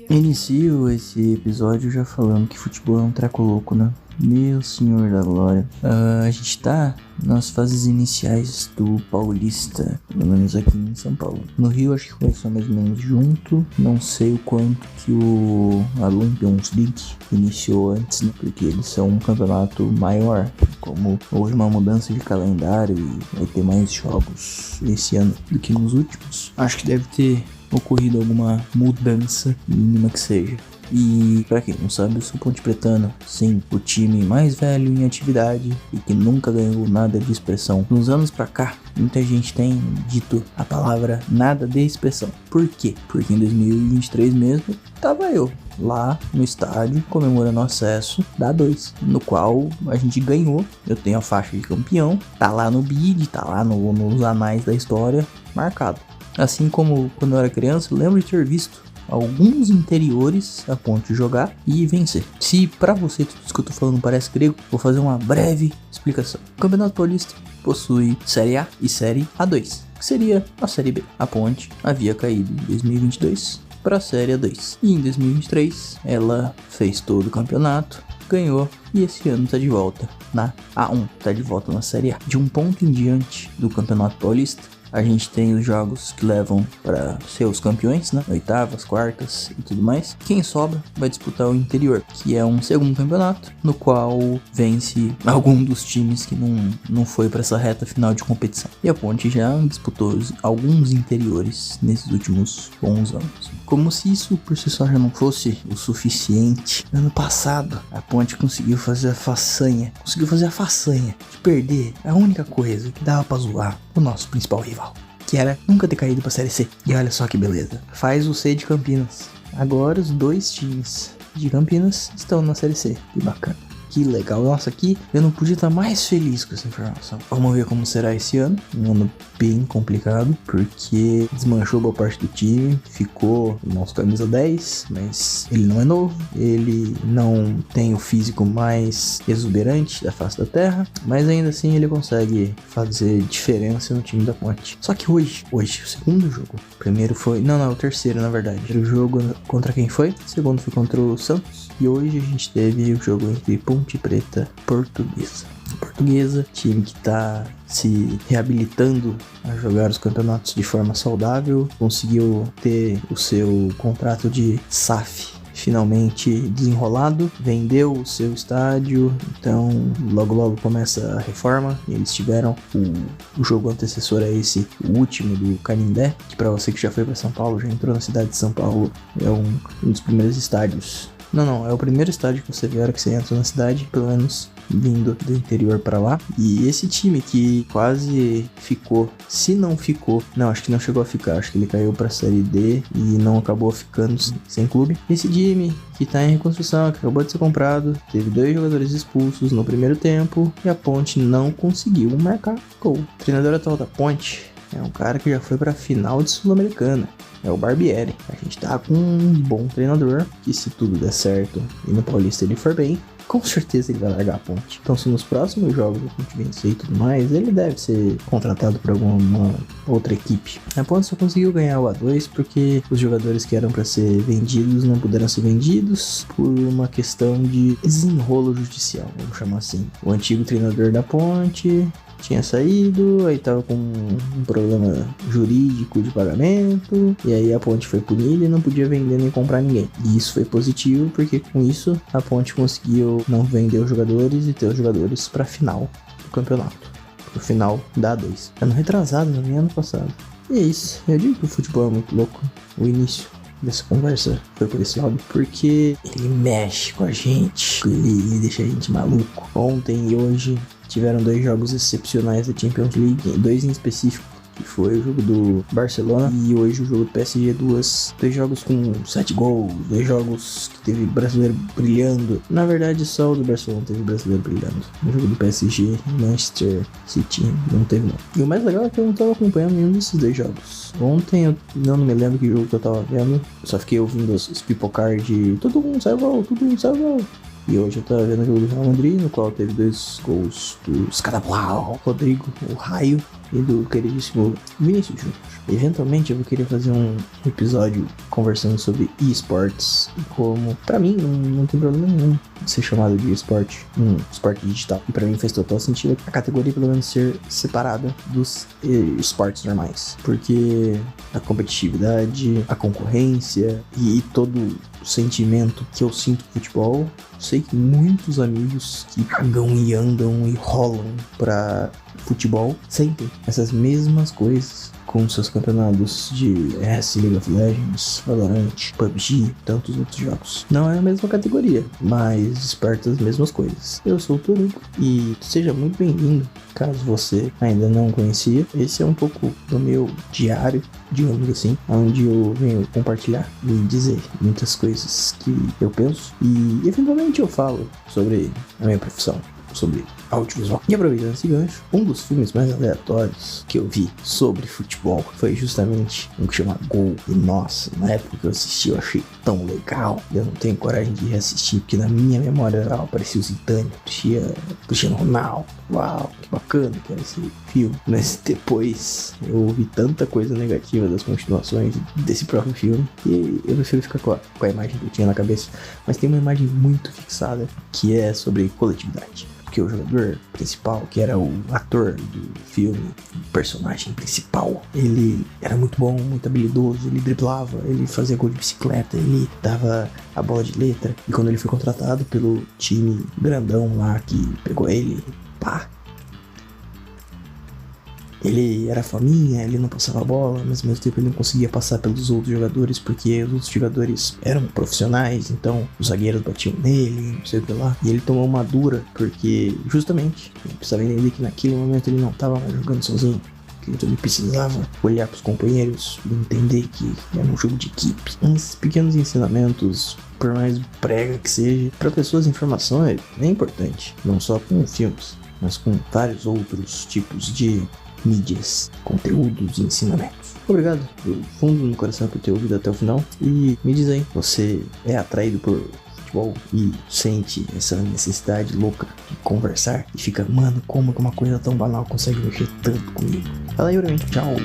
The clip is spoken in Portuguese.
Inicio esse episódio já falando que futebol é um treco louco, né? Meu senhor da glória. A gente tá nas fases iniciais do Paulista, pelo menos aqui em São Paulo. No Rio acho que começou mais ou menos junto. Não sei o quanto que a Champions League iniciou antes, né? Porque eles são um campeonato maior. Como houve uma mudança de calendário e vai ter mais jogos esse ano do que nos últimos, acho que deve ter ocorrido alguma mudança, mínima que seja. E pra quem não sabe, eu sou Ponte Pretano, sim, o time mais velho em atividade e que nunca ganhou nada de expressão. Nos anos pra cá, muita gente tem dito a palavra nada de expressão. Por quê? Porque em 2023 mesmo, tava eu lá no estádio comemorando o acesso da A2, no qual a gente ganhou. Eu tenho a faixa de campeão, tá lá no bid, tá lá nos anais da história, marcado. Assim como quando eu era criança, eu lembro de ter visto alguns interiores a Ponte jogar e vencer. Se pra você tudo isso que eu tô falando parece grego, vou fazer uma breve explicação. O Campeonato Paulista possui Série A e Série A2, que seria a Série B. A Ponte havia caído em 2022 para a Série A2 e em 2023 ela fez todo o campeonato, ganhou e esse ano tá de volta na A1, tá de volta na Série A. De um ponto em diante do Campeonato Paulista, a gente tem os jogos que levam para ser os campeões, né? Oitavas, quartas e tudo mais. Quem sobra vai disputar o interior, que é um segundo campeonato, no qual vence algum dos times que não foi para essa reta final de competição. E a Ponte já disputou alguns interiores nesses últimos bons anos. Como se isso por si só já não fosse o suficiente, ano passado a Ponte conseguiu fazer a façanha de perder a única coisa que dava pra zoar o nosso principal rival, que era nunca ter caído pra Série C. E olha só que beleza, faz o C de Campinas. Agora os dois times de Campinas estão na Série C, que bacana. Que legal, nossa, aqui eu não podia estar mais feliz com essa informação. Vamos ver como será esse ano, um ano bem complicado, porque desmanchou boa parte do time, ficou o nosso camisa 10, mas ele não é novo, ele não tem o físico mais exuberante da face da terra, mas ainda assim ele consegue fazer diferença no time da Ponte. Só que hoje, o segundo jogo, o primeiro foi, o terceiro na verdade, o jogo contra quem foi? O segundo foi contra o Santos. E hoje a gente teve o jogo entre Ponte Preta e Portuguesa, time que tá se reabilitando a jogar os campeonatos de forma saudável, conseguiu ter o seu contrato de SAF finalmente desenrolado, vendeu o seu estádio, então logo começa a reforma. E eles tiveram o jogo antecessor a esse, o último do Canindé, que pra você que já foi pra São Paulo, já entrou na cidade de São Paulo, é um dos primeiros estádios. Não, é o primeiro estádio que você vê a hora que você entra na cidade, pelo menos vindo do interior pra lá. E esse time que quase ficou, se não ficou, acho que não chegou a ficar, acho que ele caiu pra Série D e não acabou ficando sem clube. Esse time que tá em reconstrução, que acabou de ser comprado, teve 2 jogadores expulsos no primeiro tempo e a Ponte não conseguiu marcar gol. O treinador atual da Ponte é um cara que já foi pra final de Sul-Americana. É o Barbieri. A gente tá com um bom treinador, que se tudo der certo e no Paulista ele for bem, com certeza ele vai largar a Ponte. Então se nos próximos jogos a Ponte vencer e tudo mais, ele deve ser contratado por alguma outra equipe. A Ponte só conseguiu ganhar o A2 porque os jogadores que eram para ser vendidos não puderam ser vendidos por uma questão de desenrolo judicial, vamos chamar assim. O antigo treinador da Ponte tinha saído, aí tava com um problema jurídico de pagamento, e aí a Ponte foi punida e não podia vender nem comprar ninguém. E isso foi positivo, porque com isso a Ponte conseguiu não vender os jogadores e ter os jogadores pra final do campeonato, pro final da A2. Ano retrasado, não é ano passado. E é isso, eu digo que o futebol é muito louco. O início dessa conversa foi por esse lado, porque ele mexe com a gente, ele deixa a gente maluco. Ontem e hoje tiveram 2 jogos excepcionais da Champions League, 2 em específico, que foi o jogo do Barcelona e hoje o jogo do PSG, 2 jogos com 7 gols, 2 jogos que teve brasileiro brilhando. Na verdade só o do Barcelona teve brasileiro brilhando. No jogo do PSG, Manchester City não teve não. E o mais legal é que eu não tava acompanhando nenhum desses 2 jogos. Ontem eu não me lembro que jogo que eu tava vendo, eu só fiquei ouvindo os pipocar de todo mundo saiu gol, E hoje eu tava vendo o jogo do Real Madrid, no qual teve 2 gols do Scadablau, Rodrigo, o Raio, e do queridíssimo Vinícius Júnior. Eventualmente eu vou querer fazer um episódio conversando sobre esportes e como, pra mim, não tem problema nenhum ser chamado de esporte, esporte digital. E pra mim faz total sentido a categoria pelo menos ser separada dos esportes normais, porque a competitividade, a concorrência e todo o sentimento que eu sinto no futebol, sei que muitos amigos que andam e rolam pra futebol sentem essas mesmas coisas com seus campeonatos de League of Legends, Valorant, PUBG, tantos outros jogos. Não é a mesma categoria, mas desperta as mesmas coisas. Eu sou o Torugo e seja muito bem-vindo. Caso você ainda não conhecia, esse é um pouco do meu diário, digamos assim, onde eu venho compartilhar e dizer muitas coisas que eu penso e eventualmente eu falo sobre a minha profissão, sobre audiovisual. E aproveitando esse gancho, um dos filmes mais aleatórios que eu vi sobre futebol foi justamente um que chama Gol. E nossa, na época que eu assisti eu achei tão legal. Eu não tenho coragem de reassistir, porque na minha memória aparecia o Zidane, aparecia Cristiano Ronaldo. Uau, que bacana que era esse filme. Mas depois eu ouvi tanta coisa negativa das continuações desse próprio filme e eu prefiro ficar com a imagem que eu tinha na cabeça. Mas tem uma imagem muito fixada que é sobre coletividade. Porque o jogador principal, que era o ator do filme, o personagem principal, ele era muito bom, muito habilidoso, ele driblava, ele fazia gol de bicicleta, ele dava a bola de letra. E quando ele foi contratado pelo time grandão lá que pegou ele, pá, ele era faminha, ele não passava a bola, mas ao mesmo tempo ele não conseguia passar pelos outros jogadores, porque os outros jogadores eram profissionais, então os zagueiros batiam nele, não sei o que lá. E ele tomou uma dura, porque justamente ele precisava entender que naquele momento ele não estava mais jogando sozinho, que ele precisava olhar para os companheiros e entender que era um jogo de equipe. Uns pequenos ensinamentos, por mais brega que seja, para pessoas em formação é importante, não só com filmes, mas com vários outros tipos de mídias, conteúdos e ensinamentos. Obrigado do fundo do meu coração por ter ouvido até o final. E me diz aí, você é atraído por futebol e sente essa necessidade louca de conversar e fica, mano, como que uma coisa tão banal consegue mexer tanto comigo? Fala aí pra mim, tchau!